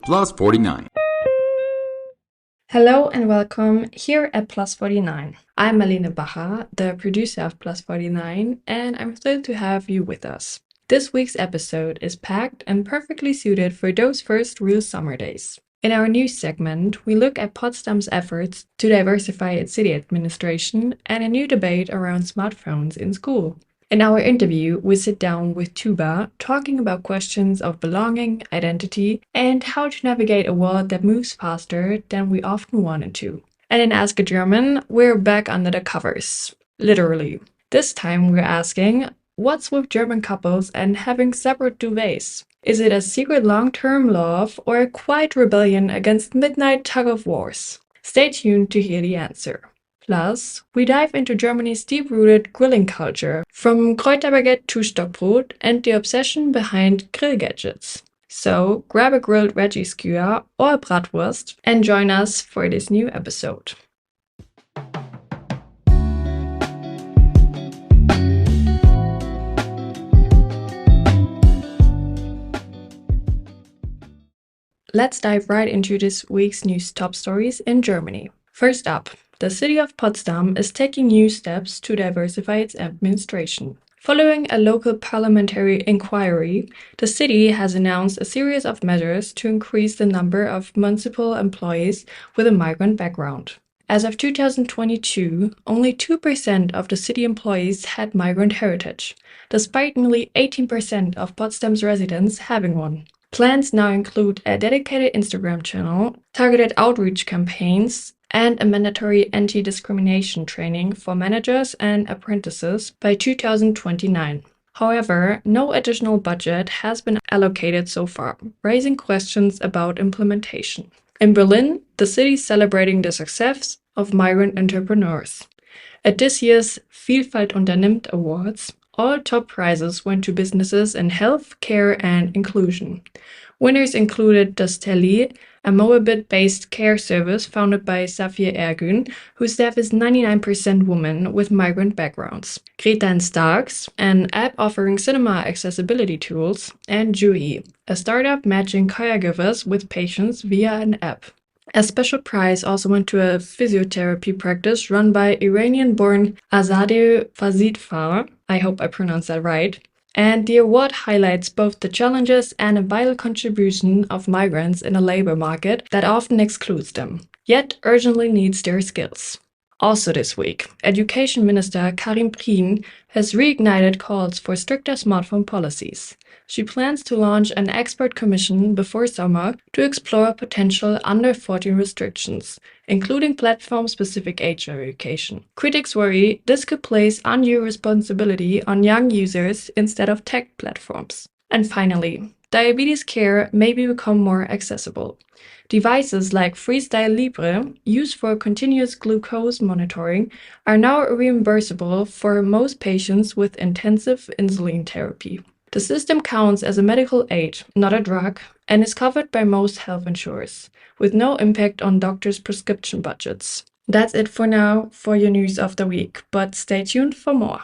Plus 49. Hello and welcome here at Plus 49. I'm Marlene Bacher, the producer of Plus 49, and I'm thrilled to have you with us. This week's episode is packed and perfectly suited for those first real summer days. In our news segment, we look at Potsdam's efforts to diversify its city administration and a new debate around smartphones in school. In our interview, we sit down with Tuğba, talking about questions of belonging, identity, and how to navigate a world that moves faster than we often want it to. And in Ask a German, we're back under the covers, literally. This time we're asking, what's with German couples and having separate duvets? Is it a secret long-term love or a quiet rebellion against midnight tug-of-wars? Stay tuned to hear the answer. Plus, we dive into Germany's deep-rooted grilling culture, from Kräuterbaguette to Stockbrot, and the obsession behind grill gadgets. So, grab a grilled veggie skewer or a bratwurst and join us for this new episode. Let's dive right into this week's news top stories in Germany. First up, the city of Potsdam is taking new steps to diversify its administration. Following a local parliamentary inquiry, the city has announced a series of measures to increase the number of municipal employees with a migrant background. As of 2022, only 2% of the city employees had migrant heritage, despite nearly 18% of Potsdam's residents having one. Plans now include a dedicated Instagram channel, targeted outreach campaigns, and a mandatory anti-discrimination training for managers and apprentices by 2029. However, no additional budget has been allocated so far, raising questions about implementation. In Berlin, the city is celebrating the success of migrant entrepreneurs. At this year's Vielfalt unternimmt Awards, all top prizes went to businesses in health, care, and inclusion. Winners included Dosteli, a Moabit-based care service founded by Safir Ergün, whose staff is 99% women with migrant backgrounds, Greta and Starks, an app offering cinema accessibility tools, and Jui, a startup matching caregivers with patients via an app. A special prize also went to a physiotherapy practice run by Iranian-born Azadeh Fazidfar, I hope I pronounced that right, and the award highlights both the challenges and a vital contribution of migrants in a labor market that often excludes them, yet urgently needs their skills. Also this week, Education Minister Karin Prien has reignited calls for stricter smartphone policies. She plans to launch an expert commission before summer to explore potential under-14 restrictions, including platform-specific age verification. Critics worry this could place undue responsibility on young users instead of tech platforms. And finally, diabetes care may become more accessible. Devices like Freestyle Libre, used for continuous glucose monitoring, are now reimbursable for most patients with intensive insulin therapy. The system counts as a medical aid, not a drug, and is covered by most health insurers, with no impact on doctors' prescription budgets. That's it for now for your news of the week, but stay tuned for more.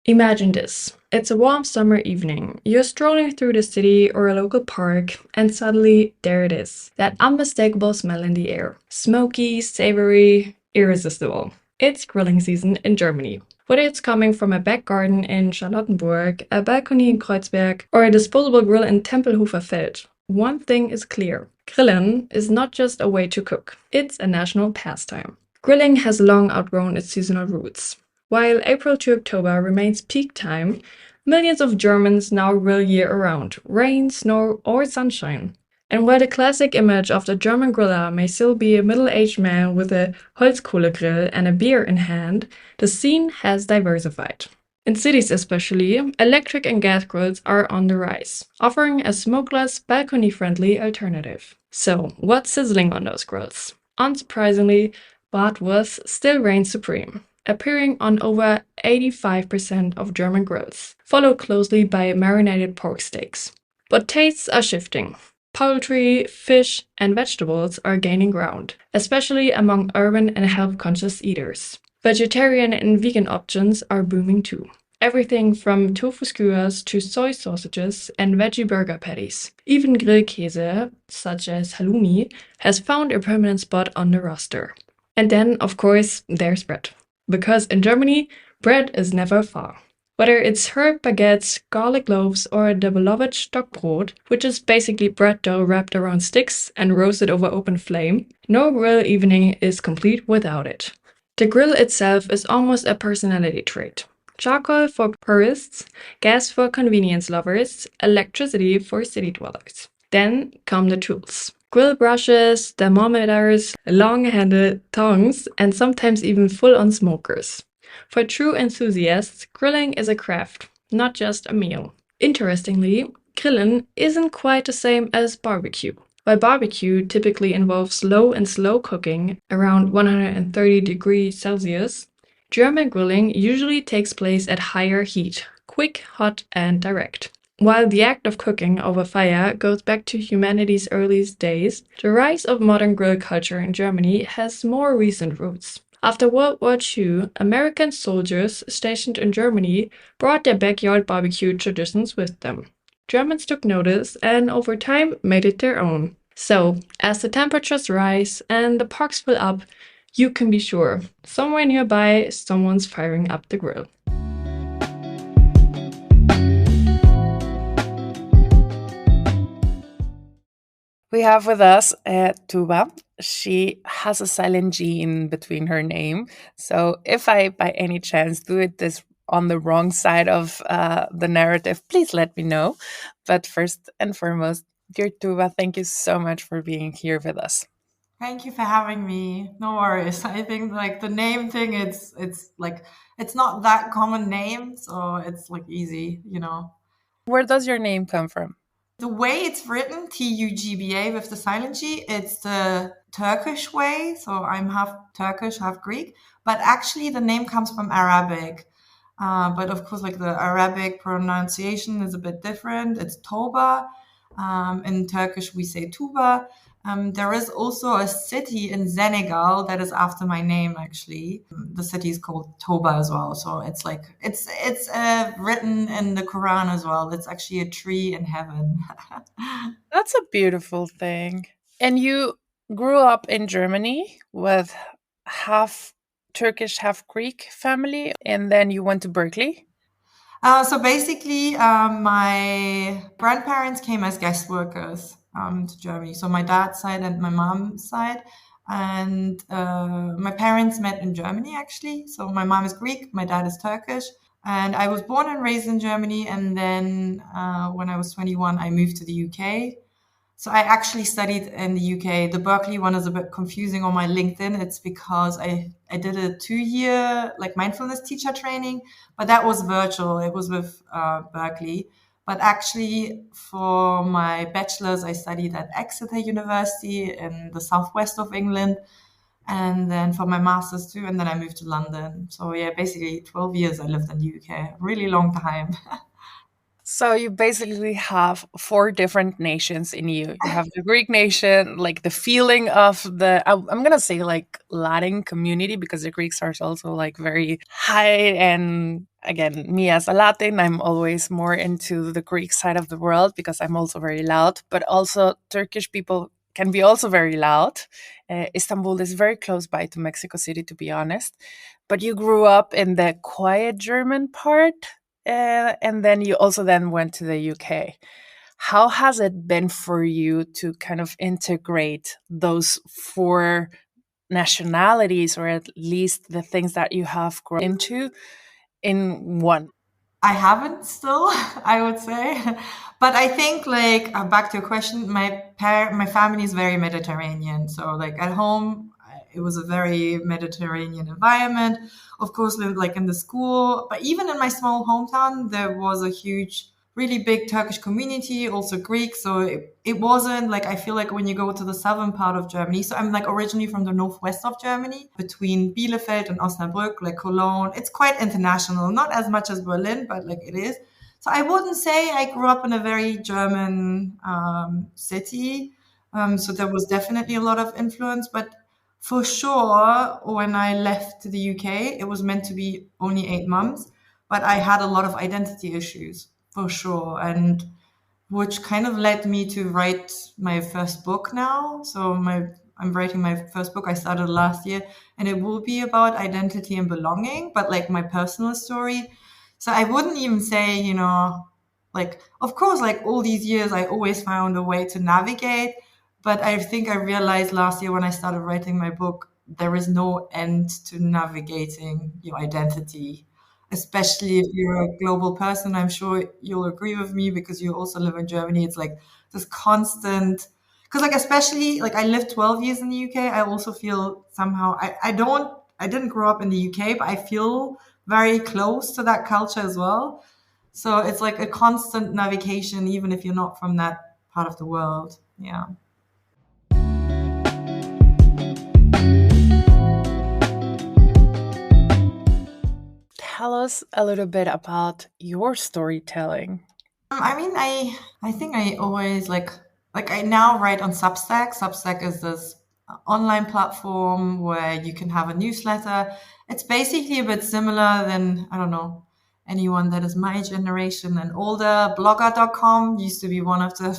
Imagine this. It's a warm summer evening. You're strolling through the city or a local park, and suddenly there it is. That unmistakable smell in the air. Smoky, savory, irresistible. It's grilling season in Germany. Whether it's coming from a back garden in Charlottenburg, a balcony in Kreuzberg, or a disposable grill in Tempelhofer Feld, one thing is clear. Grillen is not just a way to cook. It's a national pastime. Grilling has long outgrown its seasonal roots. While April to October remains peak time, millions of Germans now grill year-round, rain, snow, or sunshine. And while the classic image of the German griller may still be a middle-aged man with a Holzkohlegrill and a beer in hand, the scene has diversified. In cities especially, electric and gas grills are on the rise, offering a smokeless, balcony-friendly alternative. So, what's sizzling on those grills? Unsurprisingly, bratwurst still reigns supreme, appearing on over 85% of German grills, followed closely by marinated pork steaks. But tastes are shifting. Poultry, fish, and vegetables are gaining ground, especially among urban and health-conscious eaters. Vegetarian and vegan options are booming too. Everything from tofu skewers to soy sausages and veggie burger patties. Even grillkäse, such as halloumi, has found a permanent spot on the roster. And then, of course, there's bread. Because in Germany, bread is never far. Whether it's herb baguettes, garlic loaves, or the beloved Stockbrot, which is basically bread dough wrapped around sticks and roasted over open flame, no grill evening is complete without it. The grill itself is almost a personality trait. Charcoal for purists, gas for convenience lovers, electricity for city dwellers. Then come the tools. Grill brushes, thermometers, long-handled tongs, and sometimes even full-on smokers. For true enthusiasts, grilling is a craft, not just a meal. Interestingly, grillen isn't quite the same as barbecue. While barbecue typically involves low and slow cooking around 130 degrees Celsius, German grilling usually takes place at higher heat, quick, hot, and direct. While the act of cooking over fire goes back to humanity's earliest days, the rise of modern grill culture in Germany has more recent roots. After World War II, American soldiers stationed in Germany brought their backyard barbecue traditions with them. Germans took notice and over time made it their own. So, as the temperatures rise and the parks fill up, you can be sure somewhere nearby someone's firing up the grill. We have with us Tuba. She has a silent G in between her name. So if I, by any chance, do it this on the wrong side of the narrative, please let me know. But first and foremost, dear Tuba, thank you so much for being here with us. Thank you for having me. No worries. I think like the name thing, it's like it's not that common name, so it's like easy. Where does your name come from? The way it's written, Tugba with the silent G, it's the Turkish way. So I'm half Turkish, half Greek. But actually, the name comes from Arabic. But of course, like the Arabic pronunciation is a bit different. It's Toba. In Turkish, we say Tuba. There is also a city in Senegal that is after my name. Actually, the city is called Toba as well. So it's like it's written in the Quran as well. It's actually a tree in heaven. That's a beautiful thing. And you grew up in Germany with half Turkish, half Greek family, and then you went to Berkeley. So basically, my grandparents came as guest workers to Germany. So my dad's side and my mom's side. And my parents met in Germany, actually. So my mom is Greek, my dad is Turkish. And I was born and raised in Germany. And then when I was 21, I moved to the UK. So I actually studied in the UK. The Berkeley one is a bit confusing on my LinkedIn. It's because I did a 2 year like mindfulness teacher training, but that was virtual. It was with Berkeley. But actually, for my bachelor's, I studied at Exeter University in the southwest of England. And then for my master's too. And then I moved to London. So yeah, basically 12 years I lived in the UK. Really long time. So you basically have four different nations in you. You have the Greek nation, like the feeling of I'm gonna say like Latin community because the Greeks are also like very high. And again, me as a Latin, I'm always more into the Greek side of the world because I'm also very loud. But also Turkish people can be also very loud. Istanbul is very close by to Mexico City, to be honest. But you grew up in the quiet German part, and then you also then went to the UK. How has it been for you to kind of integrate those four nationalities, or at least the things that you have grown into, in one? I haven't still, I would say. But I think like back to your question, my family is very Mediterranean. So like at home, it was a very Mediterranean environment. Of course, like in the school, but even in my small hometown, there was a huge, really big Turkish community, also Greek. So it wasn't like I feel like when you go to the southern part of Germany. So I'm like originally from the northwest of Germany, between Bielefeld and Osnabrück, like Cologne. It's quite international, not as much as Berlin, but like it is. So I wouldn't say I grew up in a very German city. So there was definitely a lot of influence, but For sure, when I left the UK, it was meant to be only 8 months, but I had a lot of identity issues for sure. And which kind of led me to write my first book now. I'm writing my first book. I started last year, and it will be about identity and belonging, but like my personal story. So I wouldn't even say, like of course, like all these years, I always found a way to navigate. But I think I realized last year when I started writing my book, there is no end to navigating your identity, especially if you're a global person. I'm sure you'll agree with me because you also live in Germany. It's like this constant, because like especially like I lived 12 years in the UK. I also feel somehow I didn't grow up in the UK, but I feel very close to that culture as well. So it's like a constant navigation, even if you're not from that part of the world. Yeah. Tell us a little bit about your storytelling. I mean, I think I always like I now write on Substack. Substack is this online platform where you can have a newsletter. It's basically a bit similar than, I don't know, anyone that is my generation and older. Blogger.com used to be one of the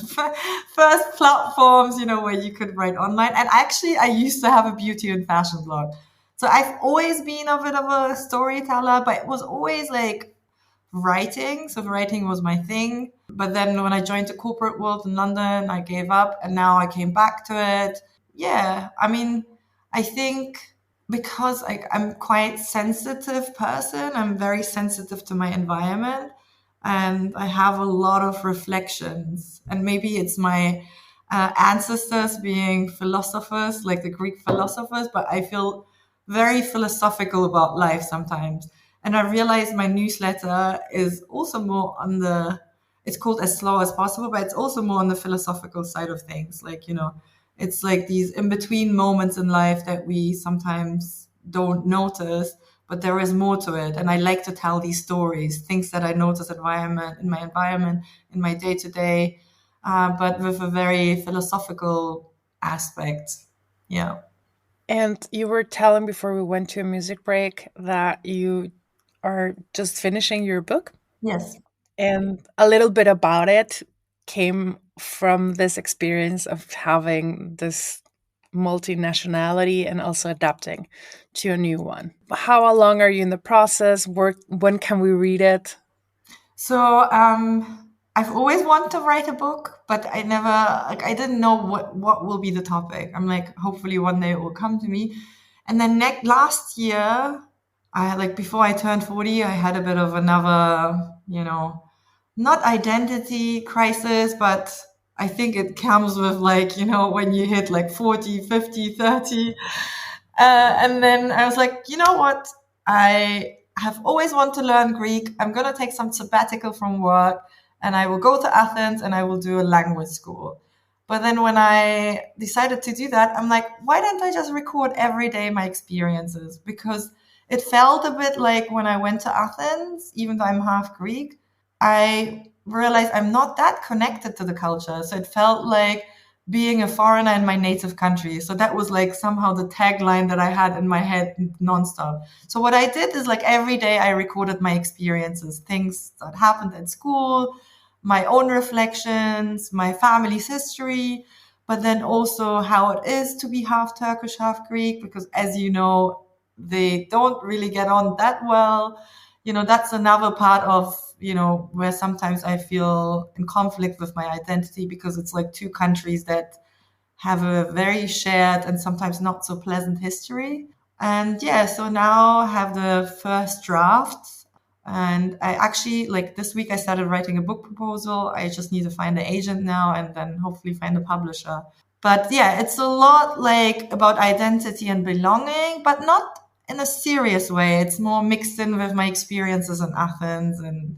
first platforms, where you could write online. And actually, I used to have a beauty and fashion blog. So I've always been a bit of a storyteller, but it was always like writing. So writing was my thing. But then when I joined the corporate world in London, I gave up and now I came back to it. Yeah, I mean, I think because I'm quite sensitive person, I'm very sensitive to my environment and I have a lot of reflections. And maybe it's my ancestors being philosophers, like the Greek philosophers, but I feel very philosophical about life sometimes. And I realized my newsletter is also more on it's called As Slow as Possible, but it's also more on the philosophical side of things. Like, it's like these in between moments in life that we sometimes don't notice, but there is more to it. And I like to tell these stories, things that I notice environment, in my day to day, but with a very philosophical aspect. Yeah. And you were telling before we went to a music break that you are just finishing your book. Yes. And a little bit about it came from this experience of having this multinationality and also adapting to a new one. How long are you in the process? When can we read it? So I've always wanted to write a book, but I didn't know what will be the topic. I'm like, hopefully one day it will come to me. And then last year, I like before I turned 40, I had a bit of another, not identity crisis, but I think it comes with like, when you hit like 40, 50, 30. And then I was like, you know what? I have always wanted to learn Greek. I'm going to take some sabbatical from work and I will go to Athens and I will do a language school. But then when I decided to do that, I'm like, why don't I just record every day my experiences? Because it felt a bit like when I went to Athens, even though I'm half Greek, I realized I'm not that connected to the culture. So it felt like being a foreigner in my native country. So that was like somehow the tagline that I had in my head nonstop. So what I did is like every day I recorded my experiences, things that happened at school, my own reflections, my family's history, but then also how it is to be half Turkish, half Greek, because as you know, they don't really get on that well. That's another part of, where sometimes I feel in conflict with my identity because it's like two countries that have a very shared and sometimes not so pleasant history. And yeah, so now I have the first draft. And I actually, like this week, I started writing a book proposal. I just need to find an agent now and then hopefully find a publisher. But yeah, it's a lot like about identity and belonging, but not in a serious way. It's more mixed in with my experiences in Athens and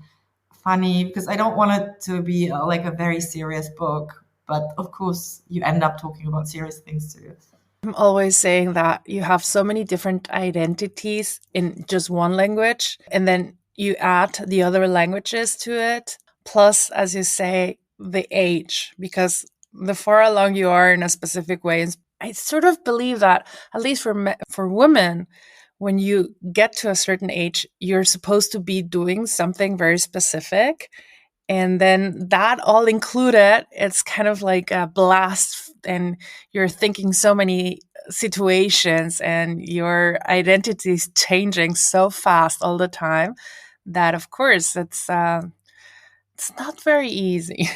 funny because I don't want it to be like a very serious book. But of course, you end up talking about serious things too. I'm always saying that you have so many different identities in just one language, and then you add the other languages to it. Plus, as you say, the age, because the far along you are in a specific way I sort of believe that, at least for women, when you get to a certain age, you're supposed to be doing something very specific. And then that all included, it's kind of like a blast, and you're thinking so many situations, and your identity is changing so fast all the time that, of course, it's not very easy.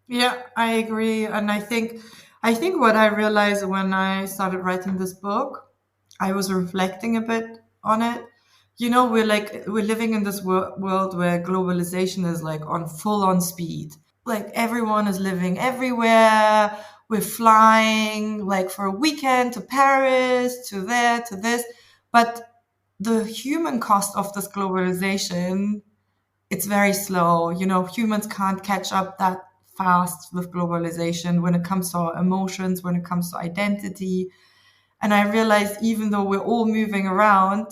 Yeah, I agree. And I think what I realized when I started writing this book, I was reflecting a bit on it. We're living in this world where globalization is like on full on speed. Like everyone is living everywhere. We're flying like for a weekend to Paris, to there, to this. But the human cost of this globalization, it's very slow. Humans can't catch up that fast with globalization when it comes to our emotions, when it comes to identity. And I realized even though we're all moving around,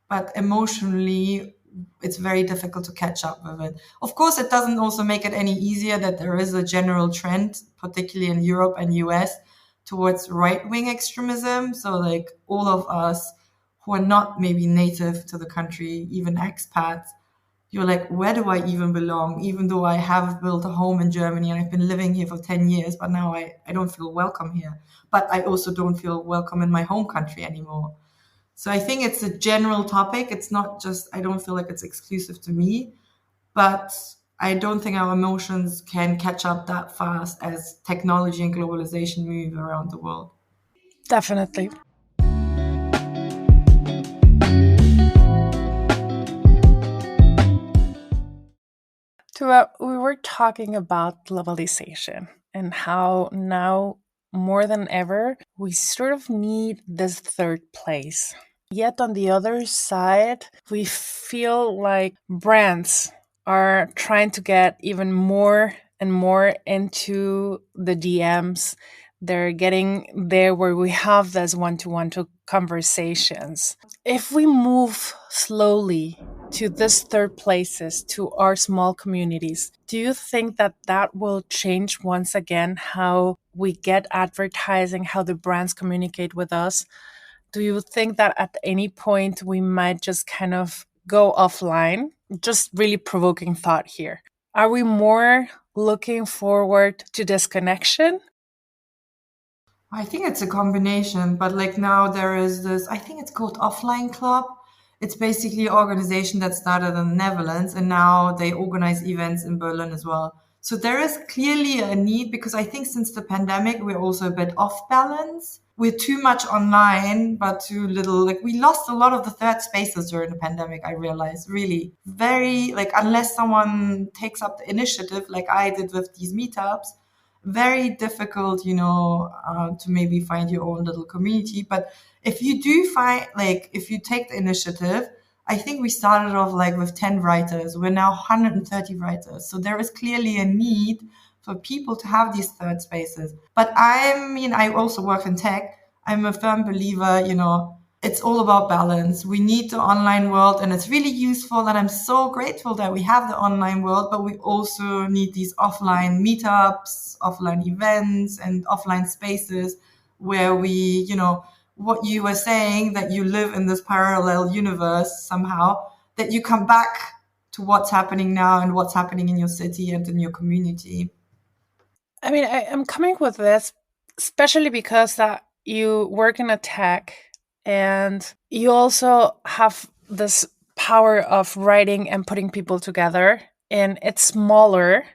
but emotionally, it's very difficult to catch up with it. Of course, it doesn't also make it any easier that there is a general trend, particularly in Europe and US, towards right wing extremism. So, like all of us who are not maybe native to the country, even expats, you're like, where do I even belong? Even though I have built a home in Germany and I've been living here for 10 years, but now I don't feel welcome here. But I also don't feel welcome in my home country anymore. So I think it's a general topic. It's not just, I don't feel like it's exclusive to me, but I don't think our emotions can catch up that fast as technology and globalization move around the world. Definitely. We were talking about globalization and how now more than ever we sort of need this third place. Yet on the other side, we feel like brands are trying to get even more and more into the DMs. They're getting there where we have those one-to-one conversations. If we move slowly to this third places, to our small communities, do you think that that will change once again how we get advertising, how the brands communicate with us? Do you think that at any point we might just kind of go offline? Just really provoking thought here. Are we more looking forward to this connection? I think it's a combination, but like now there is this, I think it's called Offline Club. It's basically an organization that started in the Netherlands and now they organize events in Berlin as well. So there is clearly a need because I think since the pandemic, we're also a bit off balance. We're too much online, but too little. Like we lost a lot of the third spaces during the pandemic, I realized. Really, very, like, unless someone takes up the initiative, like I did with these meetups, very difficult, to maybe find your own little community. But if you do find, like, if you take the initiative, I think we started off like with 10 writers. We're now 130 writers. So there is clearly a need for people to have these third spaces. But I also work in tech. I'm a firm believer, it's all about balance. We need the online world and it's really useful. And I'm so grateful that we have the online world, but we also need these offline meetups, offline events, and offline spaces where we, what you were saying, that you live in this parallel universe somehow, that you come back to what's happening now and what's happening in your city and in your community. I mean, I'm coming with this, especially because that you work in a tech and you also have this power of writing and putting people together. And it's smaller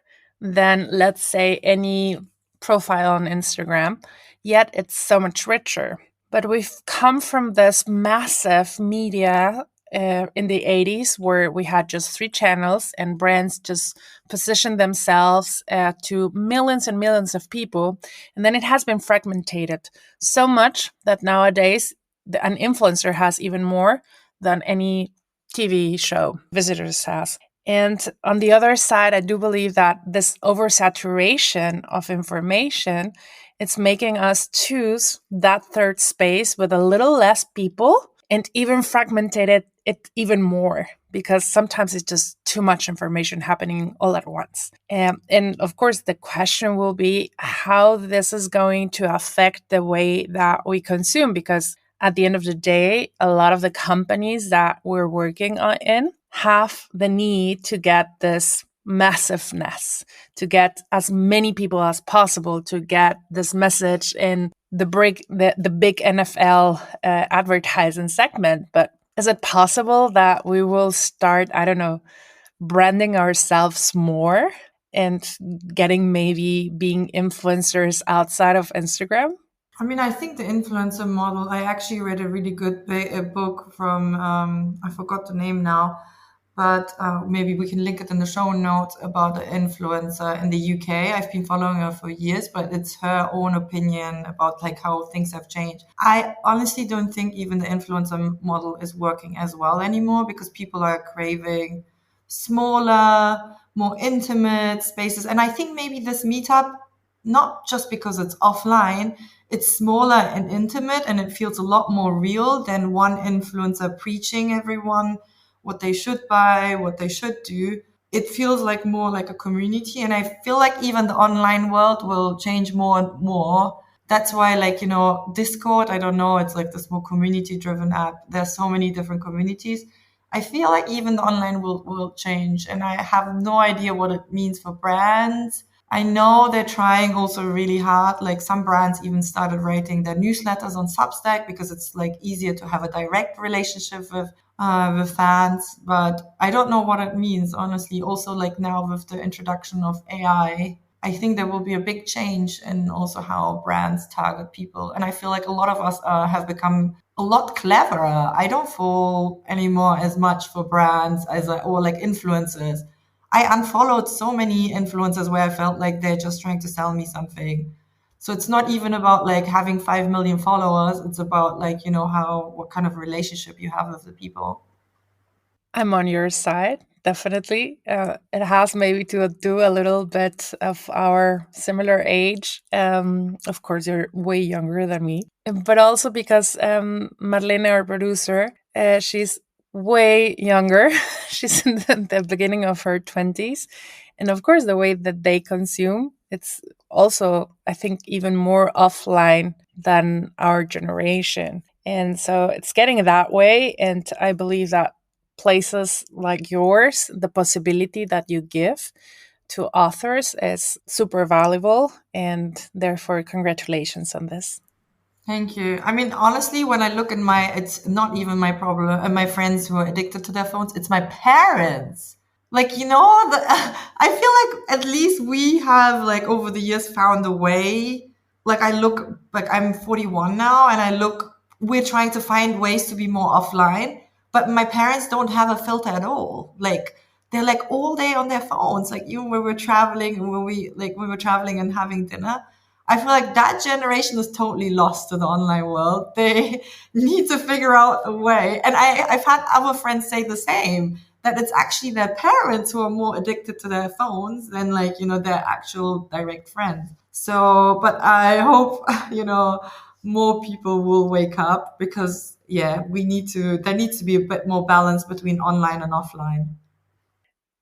than, let's say, any profile on Instagram, yet it's so much richer. But we've come from this massive media in the 80s where we had just three channels and brands just positioned themselves to millions and millions of people. And then it has been fragmented so much that nowadays an influencer has even more than any TV show visitors has. And on the other side, I do believe that this oversaturation of information, it's making us choose that third space with a little less people and even fragmented it it even more, because sometimes it's just too much information happening all at once. And of course, the question will be how this is going to affect the way that we consume, because at the end of the day, a lot of the companies that we're working on in have the need to get this massiveness, to get as many people as possible, to get this message in the big NFL advertising segment. But is it possible that we will start, I don't know, branding ourselves more and getting maybe being influencers outside of Instagram? I mean, I think the influencer model, I actually read a really good book from, I forgot the name now, but maybe we can link it in the show notes, about the influencer in the UK. I've been following her for years, but it's her own opinion about like how things have changed. I honestly don't think even the influencer model is working as well anymore, because people are craving smaller, more intimate spaces. And I think maybe this meetup, not just because it's offline, it's smaller and intimate, and it feels a lot more real than one influencer preaching everyone what they should buy, what they should do. It feels like more like a community. And I feel like even the online world will change more and more. That's why, like, Discord, I don't know, it's like this more community driven app. There's so many different communities. I feel like even the online will change. And I have no idea what it means for brands. I know they're trying also really hard. Like some brands even started writing their newsletters on Substack, because it's like easier to have a direct relationship with fans. But I don't know what it means, honestly. Also, like now with the introduction of I think there will be a big change in also how brands target people. And I feel like a lot of us have become a lot cleverer. I don't fall anymore as much for brands or like influencers. I unfollowed so many influencers where I felt like they're just trying to sell me something. So it's not even about like having 5 million followers. It's about like, what kind of relationship you have with the people. I'm on your side, definitely. It has maybe to do a little bit of our similar age. Of course, you're way younger than me, but also because Marlene, our producer, she's way younger. She's in the beginning of her 20s. And of course, the way that they consume, it's also, I think, even more offline than our generation. And so it's getting that way. And I believe that places like yours, the possibility that you give to authors is super valuable. And therefore, congratulations on this. Thank you. I mean, honestly, when I look in it's not even my problem and my friends who are addicted to their phones, it's my parents. Like, I feel like at least we have, like, over the years found a way. Like, I'm 41 now, and we're trying to find ways to be more offline, but my parents don't have a filter at all. Like, they're like all day on their phones. Like, even when we're traveling and when we're traveling and having dinner, I feel like that generation is totally lost to the online world. They need to figure out a way. And I've had other friends say the same, that it's actually their parents who are more addicted to their phones than like, their actual direct friends. So, but I hope, more people will wake up, because yeah, there needs to be a bit more balance between online and offline.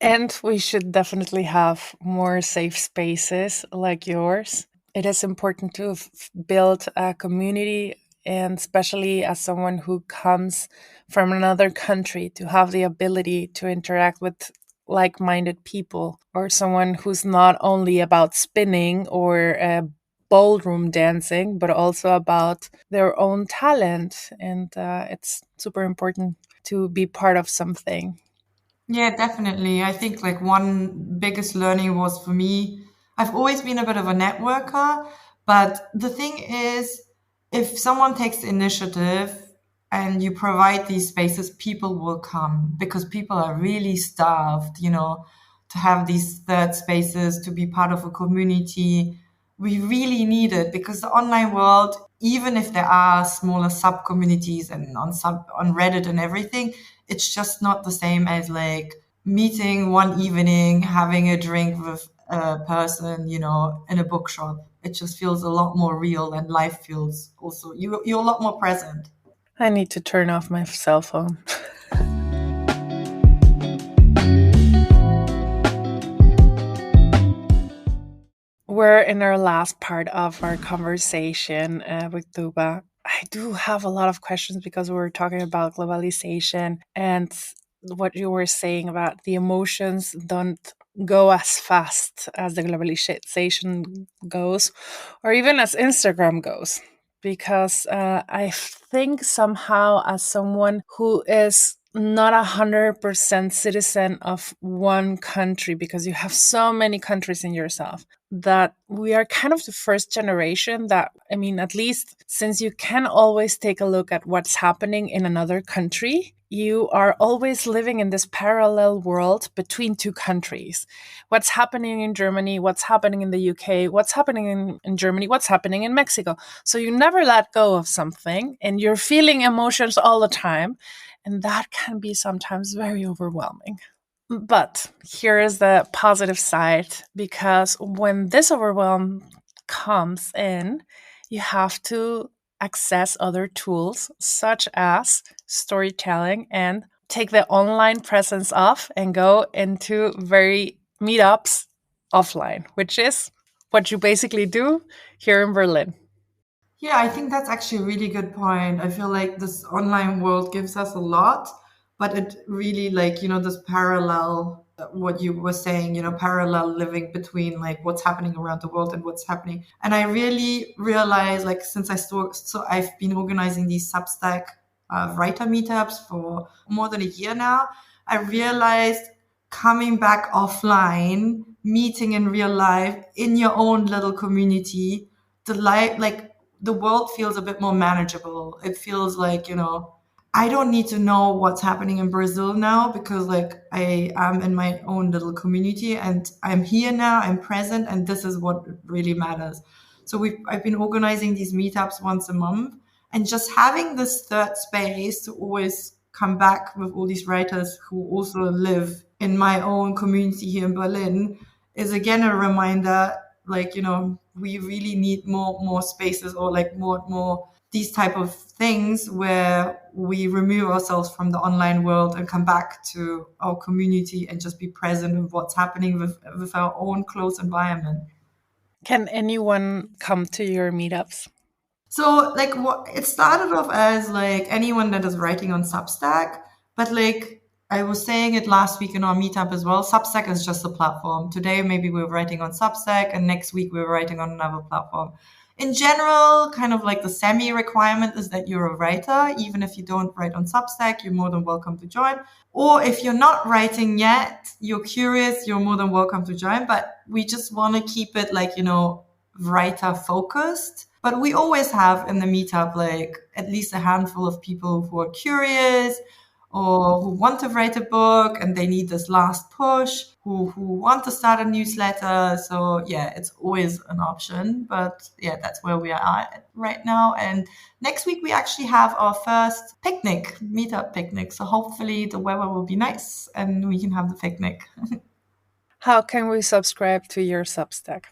And we should definitely have more safe spaces like yours. It is important to build a community, and especially as someone who comes from another country, to have the ability to interact with like minded people, or someone who's not only about spinning or ballroom dancing, but also about their own talent. And it's super important to be part of something. Yeah, definitely. I think like one biggest learning was for me, I've always been a bit of a networker, but the thing is, if someone takes the initiative and you provide these spaces, people will come, because people are really starved, to have these third spaces, to be part of a community. We really need it, because the online world, even if there are smaller sub communities and on Reddit and everything, it's just not the same as like meeting one evening, having a drink with a person, in a bookshop. It just feels a lot more real, and life feels also, you're a lot more present. I need to turn off my cell phone. we're in our last part of our conversation with Tuba. I do have a lot of questions because we were talking about globalization and what you were saying about the emotions don't go as fast as the globalization goes, or even as Instagram goes. Because I think somehow, as someone who is not 100% citizen of one country, because you have so many countries in yourself, that we are kind of the first generation that, I mean, at least since you can always take a look at what's happening in another country, you are always living in this parallel world between two countries. What's happening in Germany, what's happening in the UK, what's happening in Germany, what's happening in Mexico. So you never let go of something and you're feeling emotions all the time. And that can be sometimes very overwhelming. But here is the positive side, because when this overwhelm comes in, you have to access other tools such as storytelling and take the online presence off and go into very meetups offline, which is what you basically do here in Berlin. Yeah, I think that's actually a really good point. I feel like this online world gives us a lot, but it really like, this parallel, what you were saying, parallel living between like what's happening around the world and what's happening. And I really realized like since so I've been organizing these Substack writer meetups for more than a year now. I realized coming back offline, meeting in real life in your own little community, the life, like the world feels a bit more manageable. It feels like, I don't need to know what's happening in Brazil now because like I am in my own little community and I'm here now, I'm present, and this is what really matters. So I've been organizing these meetups once a month, and just having this third space to always come back with all these writers who also live in my own community here in Berlin is again a reminder, like, we really need more spaces, or like more these type of things where we remove ourselves from the online world and come back to our community and just be present with what's happening with our own close environment. Can anyone come to your meetups? So like what it started off as like anyone that is writing on Substack, but like I was saying it last week in our meetup as well, Substack is just a platform. Today maybe we're writing on Substack and next week we're writing on another platform. In general, kind of like the semi requirement is that you're a writer. Even if you don't write on Substack, you're more than welcome to join. Or if you're not writing yet, you're curious, you're more than welcome to join. But we just want to keep it like, writer focused. But we always have in the meetup like at least a handful of people who are curious or who want to write a book and they need this last push, who want to start a newsletter. So yeah, it's always an option. But yeah, that's where we are at right now. And next week we actually have our first picnic, meetup picnic. So hopefully the weather will be nice and we can have the picnic. How can we subscribe to your Substack?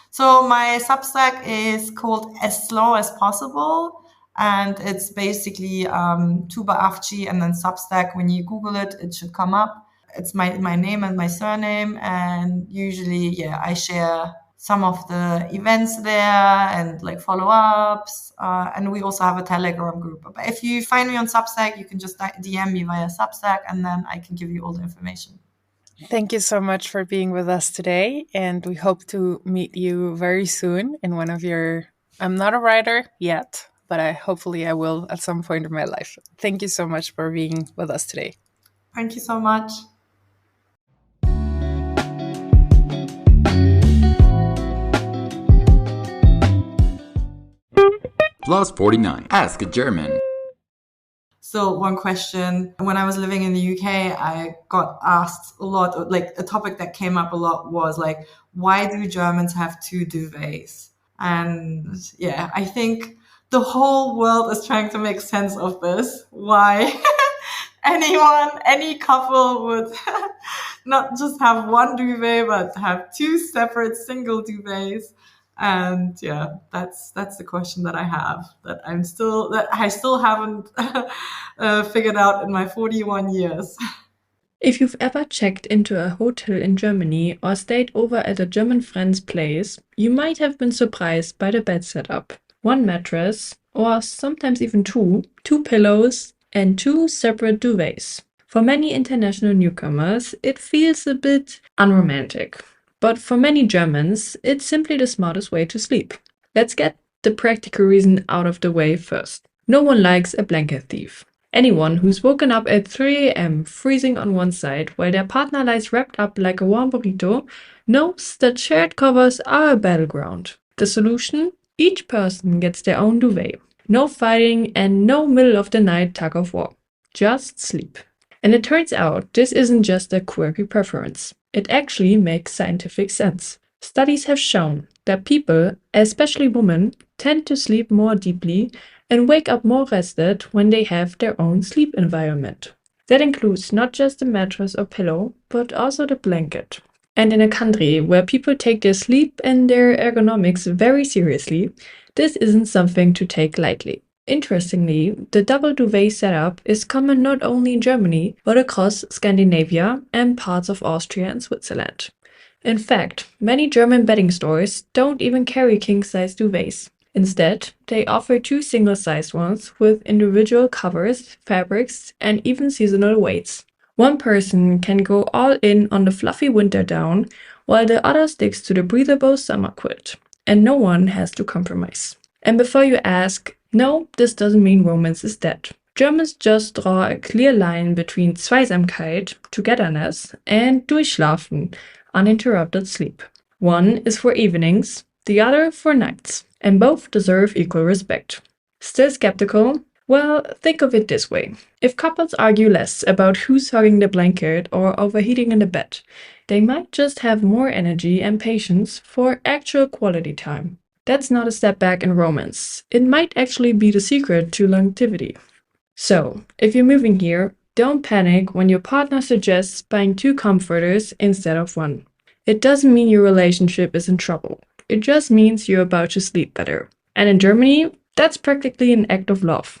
So my Substack is called As Slow as Possible. And it's basically Tuğba Avci and then Substack. When you Google it, it should come up. It's my name and my surname. And usually, yeah, I share some of the events there and like follow-ups. And we also have a Telegram group. But if you find me on Substack, you can just DM me via Substack and then I can give you all the information. Thank you so much for being with us today. And we hope to meet you very soon in one of your. I'm not a writer yet, but hopefully I will at some point in my life. Thank you so much for being with us today. Thank you so much. Plus 49. Ask a German. So one question, when I was living in the UK, I got asked a lot, like a topic that came up a lot was like, why do Germans have two duvets? And yeah, I think the whole world is trying to make sense of this. Why any couple would not just have one duvet, but have two separate single duvets. And yeah, that's the question that I have, that I still haven't figured out in my 41 years. If you've ever checked into a hotel in Germany or stayed over at a German friend's place, you might have been surprised by the bed setup. One mattress, or sometimes even two pillows, and two separate duvets. For many international newcomers, it feels a bit unromantic. But for many Germans, it's simply the smartest way to sleep. Let's get the practical reason out of the way first. No one likes a blanket thief. Anyone who's woken up at 3 a.m. freezing on one side while their partner lies wrapped up like a warm burrito knows that shared covers are a battleground. The solution? Each person gets their own duvet. No fighting and no middle of the night tug of war. Just sleep. And it turns out this isn't just a quirky preference. It actually makes scientific sense. Studies have shown that people, especially women, tend to sleep more deeply and wake up more rested when they have their own sleep environment. That includes not just the mattress or pillow, but also the blanket. And in a country where people take their sleep and their ergonomics very seriously, this isn't something to take lightly. Interestingly, the double duvet setup is common not only in Germany, but across Scandinavia and parts of Austria and Switzerland. In fact, many German bedding stores don't even carry king-size duvets. Instead, they offer two single-sized ones with individual covers, fabrics, and even seasonal weights. One person can go all in on the fluffy winter down, while the other sticks to the breathable summer quilt. And no one has to compromise. And before you ask, no, this doesn't mean romance is dead. Germans just draw a clear line between Zweisamkeit, togetherness, and Durchschlafen, uninterrupted sleep. One is for evenings, the other for nights, and both deserve equal respect. Still skeptical? Well, think of it this way. If couples argue less about who's hugging the blanket or overheating in the bed, they might just have more energy and patience for actual quality time. That's not a step back in romance. It might actually be the secret to longevity. So, if you're moving here, don't panic when your partner suggests buying two comforters instead of one. It doesn't mean your relationship is in trouble. It just means you're about to sleep better. And in Germany, that's practically an act of love.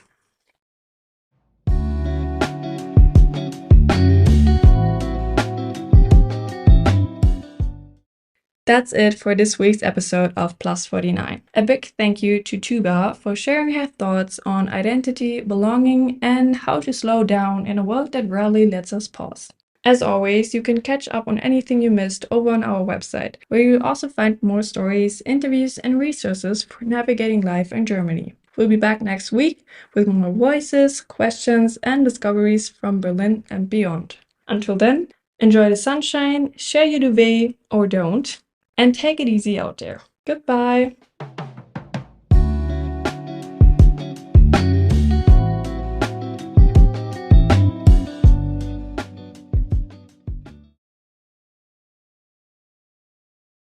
That's it for this week's episode of Plus 49. A big thank you to Tuğba for sharing her thoughts on identity, belonging, and how to slow down in a world that rarely lets us pause. As always, you can catch up on anything you missed over on our website, where you'll also find more stories, interviews, and resources for navigating life in Germany. We'll be back next week with more voices, questions, and discoveries from Berlin and beyond. Until then, enjoy the sunshine, share your duvet or don't, and take it easy out there. Goodbye!